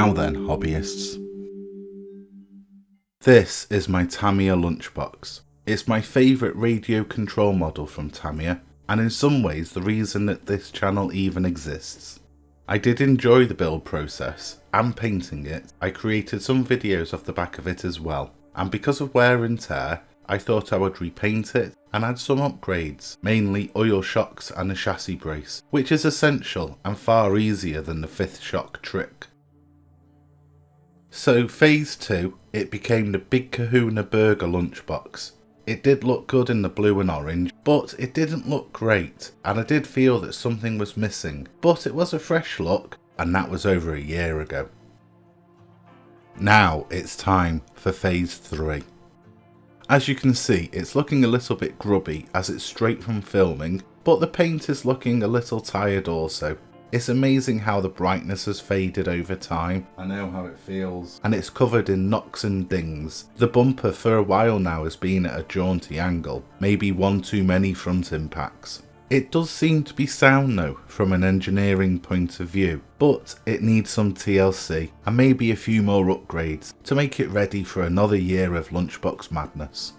Now then, hobbyists. This is my Tamiya Lunchbox. It's my favourite radio control model from Tamiya, and in some ways the reason that this channel even exists. I did enjoy the build process and painting it. I created some videos off the back of it as well, and because of wear and tear, I thought I would repaint it and add some upgrades, mainly oil shocks and a chassis brace, which is essential and far easier than the 5th shock trick. So phase 2, it became the Big Kahuna Burger Lunchbox. It did look good in the blue and orange, but it didn't look great, and I did feel that something was missing, but it was a fresh look, and that was over a year ago. Now it's time for phase 3. As you can see, it's looking a little bit grubby as it's straight from filming, but the paint is looking a little tired also. It's amazing how the brightness has faded over time. I know how it feels. And it's covered in knocks and dings. The bumper for a while now has been at a jaunty angle, maybe one too many front impacts. It does seem to be sound though, from an engineering point of view, but it needs some TLC and maybe a few more upgrades to make it ready for another year of Lunchbox madness.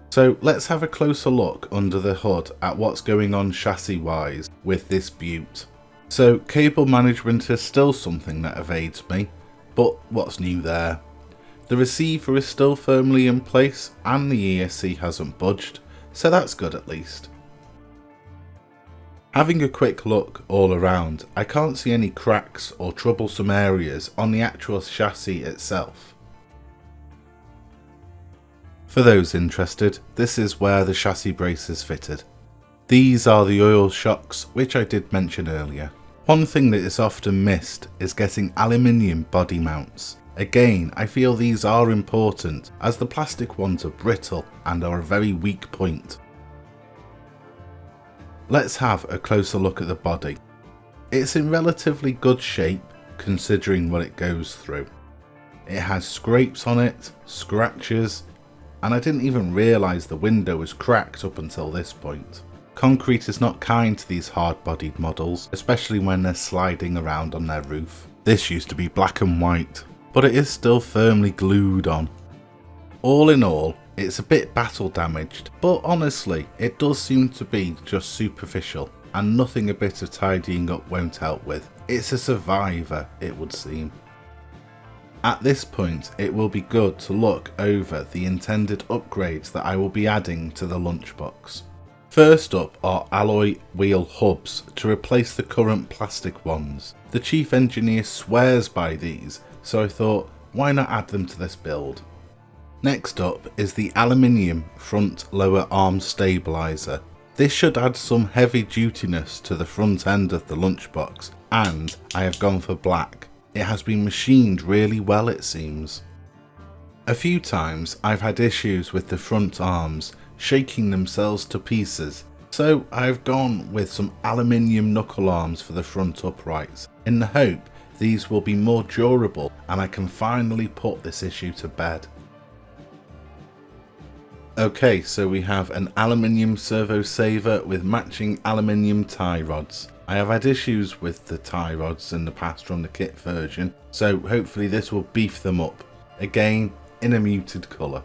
So let's have a closer look under the hood at what's going on chassis wise with this beaut. So cable management is still something that evades me, but what's new there? The receiver is still firmly in place and the ESC hasn't budged, so that's good at least. Having a quick look all around, I can't see any cracks or troublesome areas on the actual chassis itself. For those interested, this is where the chassis brace is fitted. These are the oil shocks, which I did mention earlier. One thing that is often missed is getting aluminium body mounts. Again, I feel these are important as the plastic ones are brittle and are a very weak point. Let's have a closer look at the body. It's in relatively good shape considering what it goes through. It has scrapes on it, scratches, and I didn't even realise the window was cracked up until this point. Concrete is not kind to these hard-bodied models, especially when they're sliding around on their roof. This used to be black and white, but it is still firmly glued on. All in all, it's a bit battle damaged, but honestly, it does seem to be just superficial, and nothing a bit of tidying up won't help with. It's a survivor, it would seem. At this point, it will be good to look over the intended upgrades that I will be adding to the Lunchbox. First up are alloy wheel hubs to replace the current plastic ones. The chief engineer swears by these, so I thought, why not add them to this build? Next up is the aluminium front lower arm stabiliser. This should add some heavy dutiness to the front end of the Lunchbox, and I have gone for black. It has been machined really well, it seems. A few times I've had issues with the front arms shaking themselves to pieces, so I've gone with some aluminium knuckle arms for the front uprights, in the hope these will be more durable and I can finally put this issue to bed. Okay, so we have an aluminium servo saver with matching aluminium tie rods. I have had issues with the tie rods in the past from the kit version, so hopefully this will beef them up, again in a muted colour.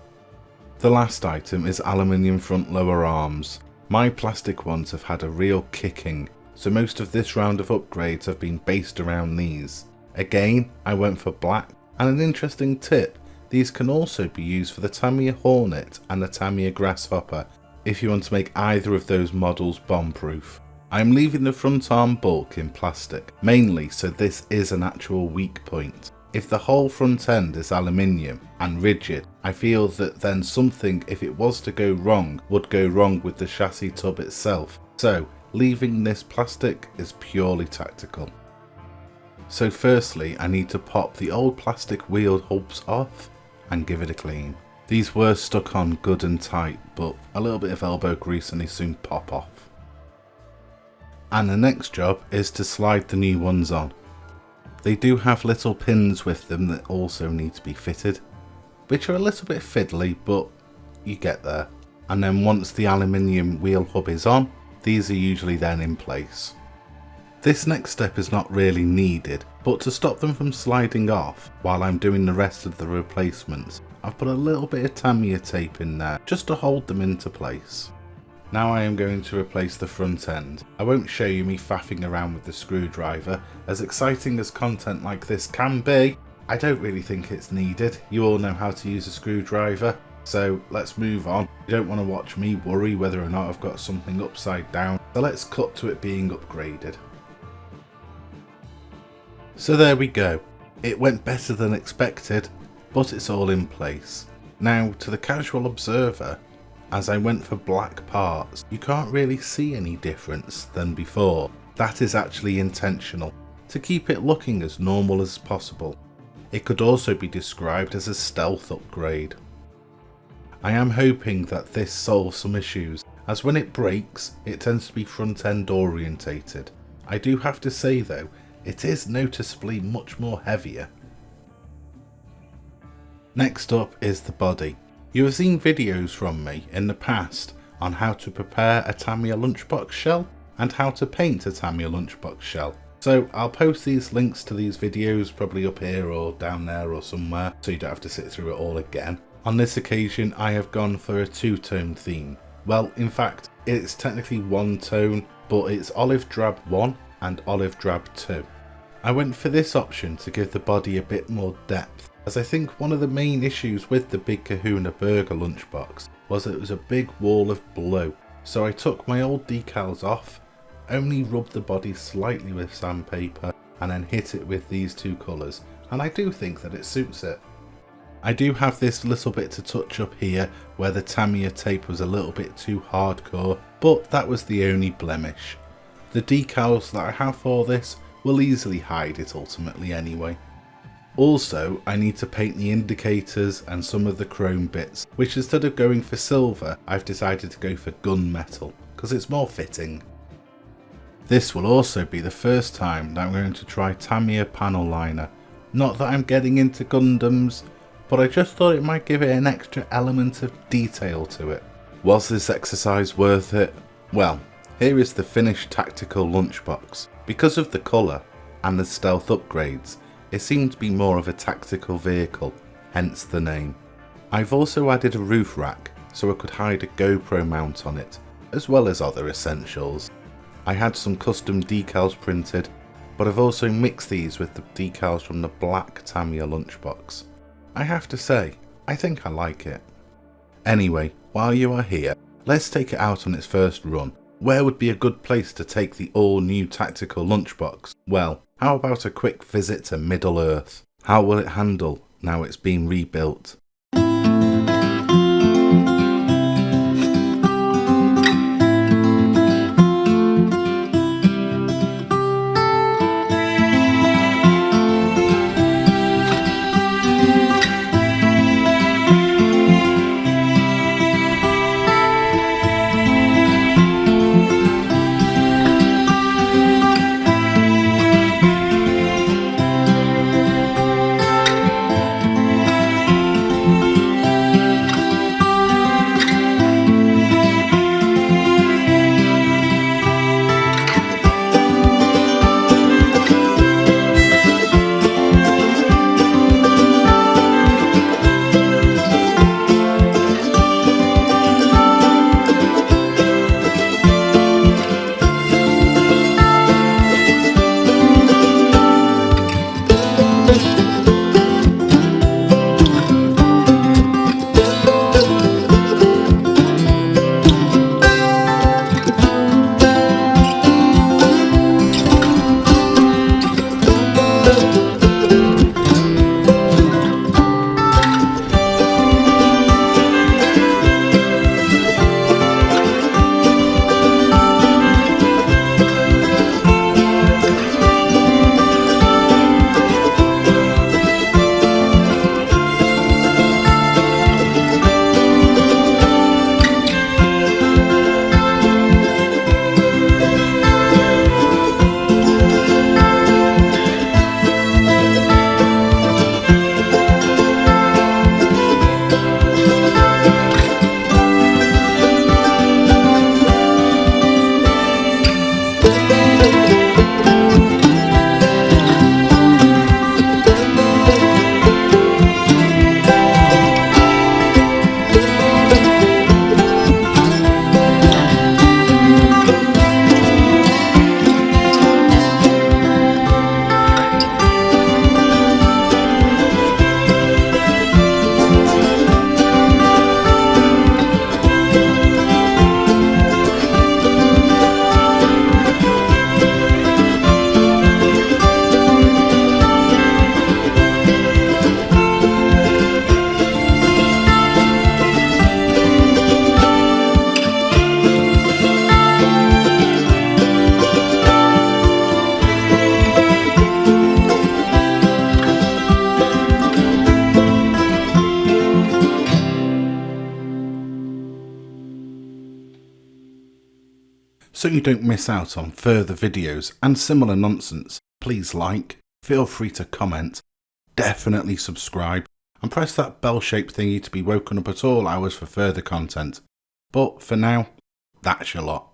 The last item is aluminium front lower arms. My plastic ones have had a real kicking, so most of this round of upgrades have been based around these. Again, I went for black, and an interesting tip, these can also be used for the Tamiya Hornet and the Tamiya Grasshopper, if you want to make either of those models bomb-proof. I'm leaving the front arm bulk in plastic, mainly so this is an actual weak point. If the whole front end is aluminium and rigid, I feel that then something, if it was to go wrong, would go wrong with the chassis tub itself, so leaving this plastic is purely tactical. So firstly, I need to pop the old plastic wheel hubs off and give it a clean. These were stuck on good and tight, but a little bit of elbow grease and they soon pop off. And the next job is to slide the new ones on. They do have little pins with them that also need to be fitted, which are a little bit fiddly, but you get there. And then once the aluminium wheel hub is on, these are usually then in place. This next step is not really needed, but to stop them from sliding off while I'm doing the rest of the replacements, I've put a little bit of Tamiya tape in there just to hold them into place. Now I am going to replace the front end. I won't show you me faffing around with the screwdriver. As exciting as content like this can be, I don't really think it's needed. You all know how to use a screwdriver, so let's move on. You don't want to watch me worry whether or not I've got something upside down, so let's cut to it being upgraded. So there we go. It went better than expected, but it's all in place. Now, to the casual observer, as I went for black parts, you can't really see any difference than before. That is actually intentional, to keep it looking as normal as possible. It could also be described as a stealth upgrade. I am hoping that this solves some issues, as when it breaks, it tends to be front end orientated. I do have to say though, it is noticeably much more heavier. Next up is the body. You have seen videos from me in the past on how to prepare a Tamiya lunchbox shell and how to paint a Tamiya lunchbox shell. So I'll post these links to these videos probably up here or down there or somewhere, so you don't have to sit through it all again. On this occasion I have gone for a two-tone theme. Well, in fact it's technically one tone, but it's olive drab 1 and olive drab 2. I went for this option to give the body a bit more depth, as I think one of the main issues with the Big Kahuna Burger lunchbox was that it was a big wall of blue. So I took my old decals off, only rubbed the body slightly with sandpaper and then hit it with these two colours, and I do think that it suits it. I do have this little bit to touch up here where the Tamiya tape was a little bit too hardcore, but that was the only blemish. The decals that I have for this will easily hide it ultimately anyway. Also, I need to paint the indicators and some of the chrome bits, which instead of going for silver, I've decided to go for gunmetal, because it's more fitting. This will also be the first time that I'm going to try Tamiya panel liner. Not that I'm getting into Gundams, but I just thought it might give it an extra element of detail to it. Was this exercise worth it? Well, here is the finished tactical lunchbox. Because of the colour and the stealth upgrades, it seemed to be more of a tactical vehicle, hence the name. I've also added a roof rack so I could hide a GoPro mount on it, as well as other essentials. I had some custom decals printed, but I've also mixed these with the decals from the black Tamiya lunchbox. I have to say, I think I like it. Anyway, while you are here, let's take it out on its first run. Where would be a good place to take the all-new tactical lunchbox? Well, how about a quick visit to Middle Earth? How will it handle now it's been rebuilt? So you don't miss out on further videos and similar nonsense, please like, feel free to comment, definitely subscribe, and press that bell-shaped thingy to be woken up at all hours for further content. But for now, that's your lot.